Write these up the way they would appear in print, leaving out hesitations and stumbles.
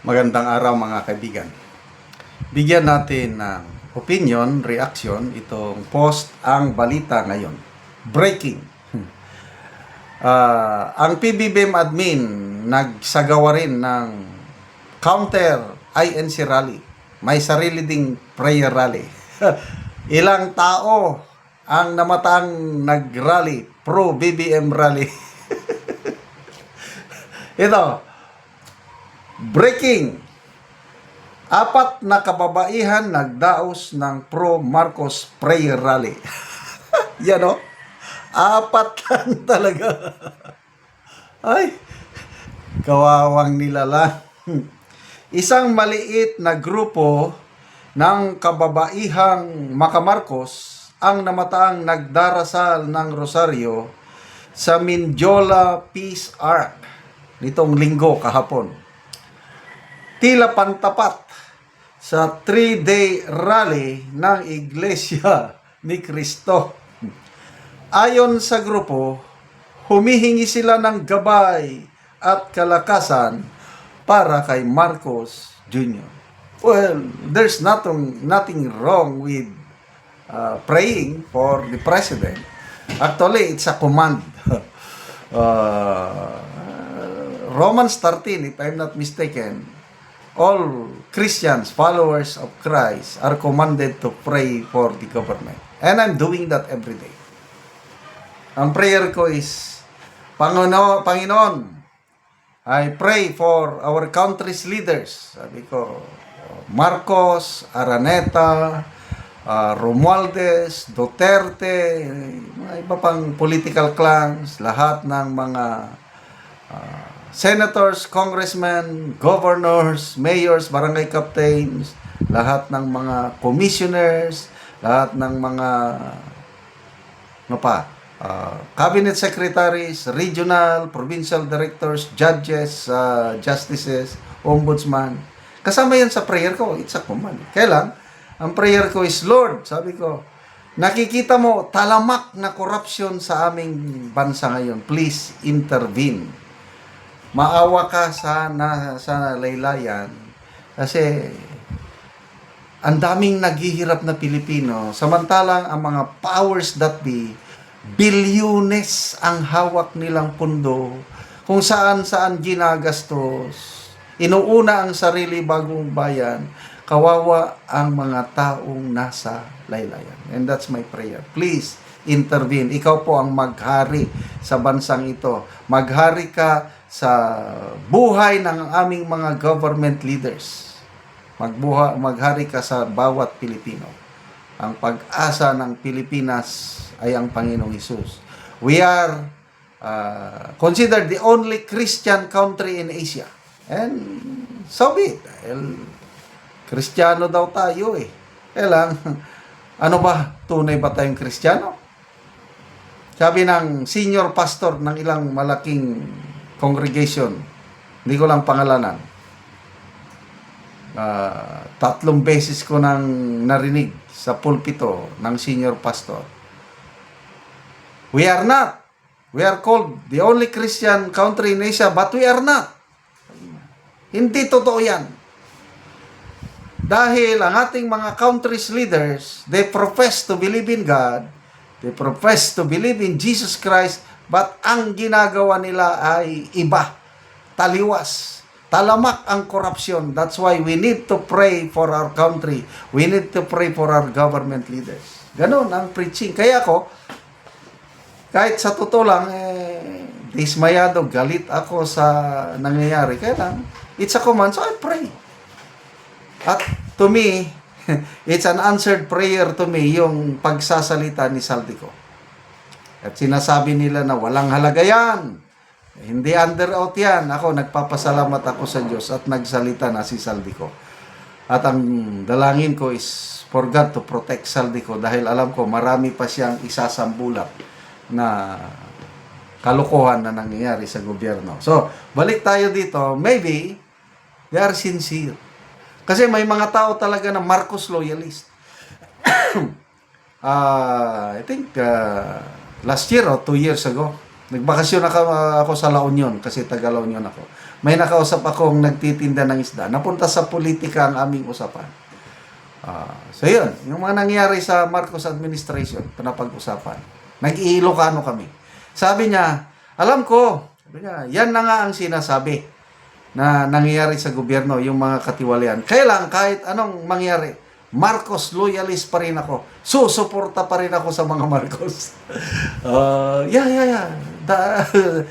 Magandang araw mga kaibigan. Bigyan natin ng opinion, reaction, itong post ang balita ngayon. Breaking. Ang PBBM admin nagsagawa rin ng counter INC rally. May sarili ding prayer rally. Ilang tao ang namatang nag-rally, pro-BBM rally. Ito, breaking. 4 na kababaihan nagdaos ng pro-Marcos prayer rally. Yan o. 4 lang talaga. Ay, kawawang nilala. Isang maliit na grupo ng kababaihang makamarcos ang namataang nagdarasal ng rosaryo sa Mindiola Peace Ark nitong linggo kahapon. Tila pantapat sa 3-day rally ng Iglesia ni Cristo. Ayon sa grupo, humihingi sila ng gabay at kalakasan para kay Marcos Jr. Well, there's nothing wrong with praying for the president. Actually, it's a command. Romans 13, if I'm not mistaken, all Christians, followers of Christ, are commanded to pray for the government. And I'm doing that every day. Ang prayer ko is, Panginoon, I pray for our country's leaders. Sabi ko, Marcos, Araneta, Romualdez, Duterte, mga iba pang political clans, lahat ng mga senators, congressmen, governors, mayors, barangay captains, lahat ng mga commissioners, lahat ng mga cabinet secretaries, regional, provincial directors, judges, justices, ombudsman. Kasama yan sa prayer ko. It's a command. Kailan? Ang prayer ko is, Lord, sabi ko, nakikita mo talamak na corruption sa aming bansa ngayon. Please intervene. Maawa ka sa laylayan kasi ang daming naghihirap na Pilipino, samantalang ang mga powers that be, bilyones ang hawak nilang pundo, kung saan-saan ginagastos, inuuna ang sarili bagong bayan, kawawa ang mga taong nasa laylayan. And that's my prayer. Please intervene. Ikaw po ang maghari sa bansang ito. Maghari ka sa buhay ng aming mga government leaders. Maghari ka sa bawat Pilipino. Ang pag-asa ng Pilipinas ay ang Panginoong Hesus. We are considered the only Christian country in Asia. And so be it. Kristiyano daw tayo eh. Kailang, ano ba? Tunay ba tayong Kristiyano? Sabi ng senior pastor ng ilang malaking congregation, hindi ko lang pangalanan, 3 beses ko nang narinig sa pulpito ng senior pastor. We are called the only Christian country in Asia, but we are not. Hindi totoo yan. Dahil ang ating mga country's leaders, they profess to believe in God, they profess to believe in Jesus Christ, but ang ginagawa nila ay iba, taliwas, talamak ang korupsyon. That's why we need to pray for our country. We need to pray for our government leaders. Ganon ang preaching. Kaya ako, kahit sa totoo lang, dismayado, galit ako sa nangyayari. Kaya lang, it's a command, so I pray. At to me, it's an answered prayer to me, yung pagsasalita ni Saldico. At sinasabi nila na walang halaga yan. Hindi under oath yan. Ako, nagpapasalamat ako sa Diyos at nagsalita na si Saldico. At ang dalangin ko is for God to protect Saldico dahil alam ko marami pa siyang isasambulat na kalokohan na nangyayari sa gobyerno. So, balik tayo dito. Maybe, they are sincere. Kasi may mga tao talaga na Marcos loyalist. I think last year o 2 years ago, nagbakasyon ako sa La Union kasi taga La Union ako. may nakausap akong nagtitinda ng isda. Napunta sa politika ang aming usapan. So yun, yung mga nangyari sa Marcos administration, pinapag-usapan. Nag-Ilocano kami. Sabi niya, alam ko, sabi niya, yan na nga ang sinasabi na nangyayari sa gobyerno, yung mga katiwalian. Kailan, kahit anong mangyari, Marcos loyalist pa rin ako. Susuporta pa rin ako sa mga Marcos. Yeah.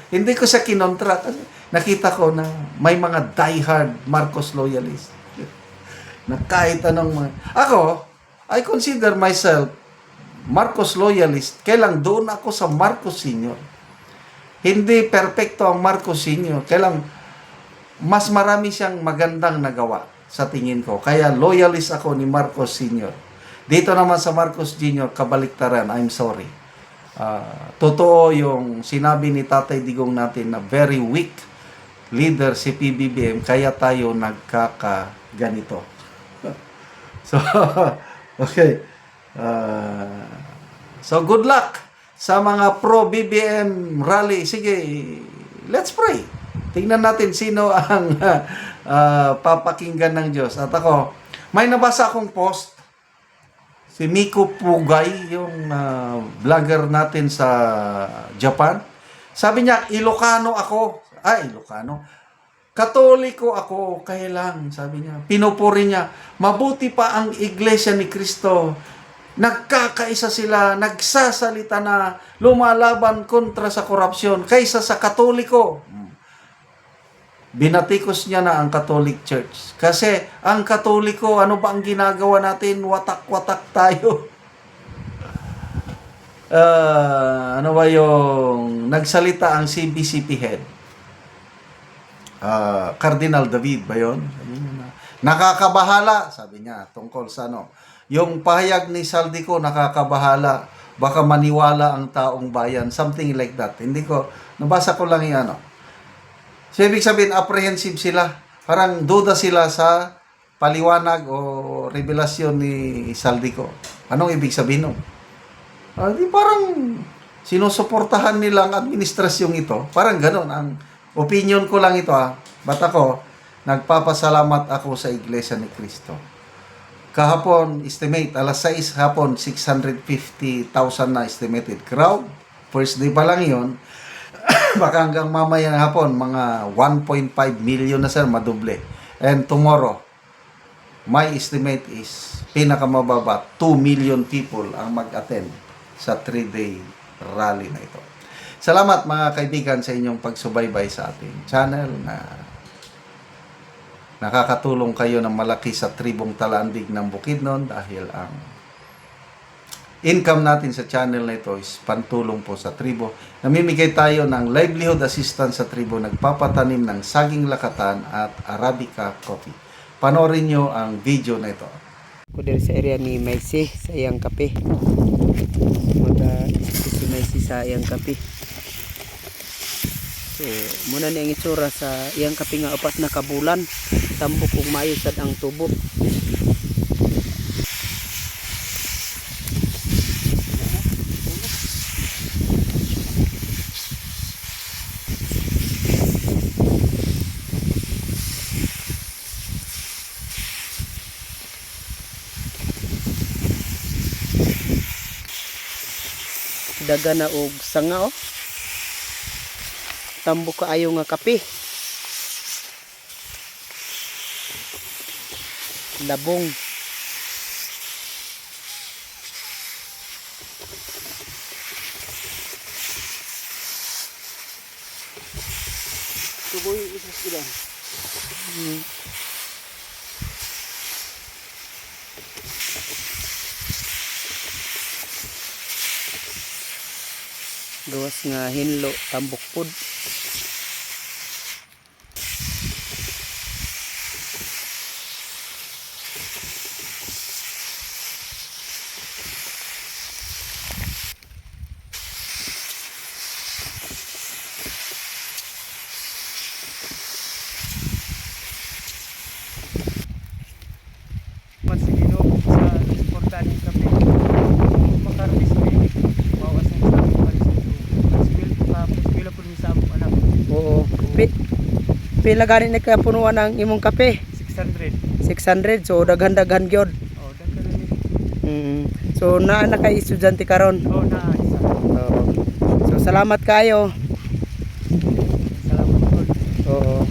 Hindi ko siya kinontra kasi nakita ko na may mga diehard Marcos loyalist. Na kahit anong mga... Ako, I consider myself Marcos loyalist. Kailang doon ako sa Marcos Sr. Hindi perfecto ang Marcos Sr. Kailang mas marami siyang magandang nagawa sa tingin ko. Kaya loyalist ako ni Marcos Sr. Dito naman sa Marcos Jr., kabaliktaran. I'm sorry. Totoo yung sinabi ni Tatay Digong natin na very weak leader si PBBM, kaya tayo nagkakaganito. So, okay. So, good luck sa mga pro-BBM rally. Sige, let's pray. Tingnan natin sino ang papakinggan ng Diyos. At ako, may nabasa akong post. Si Miko Pugay, yung vlogger natin sa Japan. Sabi niya, Ilocano ako. Ilocano. Katoliko ako, kaya lang, sabi niya. Pinupuri niya, mabuti pa ang Iglesia ni Cristo. Nagkakaisa sila, nagsasalita na lumalaban kontra sa korupsyon kaysa sa Katoliko. Binatikos niya na ang Catholic Church. Kasi ang Katoliko, ano ba ang ginagawa natin? Watak-watak tayo. Ano ba yung nagsalita ang CBCP head? Cardinal David ba yun? Nakakabahala, sabi niya, tungkol sa ano. Yung pahayag ni Saldico, nakakabahala. Baka maniwala ang taong bayan. Something like that. Hindi ko, nabasa ko lang yung ano. So, ibig sabihin, apprehensive sila. Parang duda sila sa paliwanag o revelasyon ni Saldico. Anong ibig sabihin nun? Di parang sinusuportahan nilang administrasyong ito. Parang ganun. Ang opinion ko lang ito But ako, nagpapasalamat ako sa Iglesia ni Cristo. Kahapon, estimate, alas 6 hapon, 650,000 na estimated crowd. First day pa lang yun. Baka hanggang mamaya ng hapon, mga 1.5 million na sir, madoble. And tomorrow, my estimate is, pinakamababa, 2 million people ang mag-attend sa 3-day rally na ito. Salamat mga kaibigan sa inyong pagsubaybay sa ating channel na nakakatulong kayo ng malaki sa tribong Talandig ng Bukidnon dahil ang income natin sa channel na ito is pantulong po sa tribo. Namimigay tayo ng livelihood assistance sa tribo, nagpapatanim ng saging lakatan at Arabica coffee. Panoorin nyo ang video na ito. Ko dari sa area ni Maisi sa iyang kape. Si Maisi sa iyang kape. So, muna na ang itsura sa iyang kape nga upat na kabulan. Tambok kung mayo sad ang tubo. Daga na og sanga tambok kaayo nga kape. Labong. Tuboy isas ilan. Gawas nga hinlo tambok pod. Masigino sa importante kape. Makarnis ni bawas ang sa palis ito. Skill po sa among anak. Pila gani na kaya punuan ang imong kape? 600. 600. So daghan-daghan gyud. Oh, daghan na ni. So naa na kay estudyante karon. Oh, na isa. Oo. So salamat kayo. Salamat po. Oo.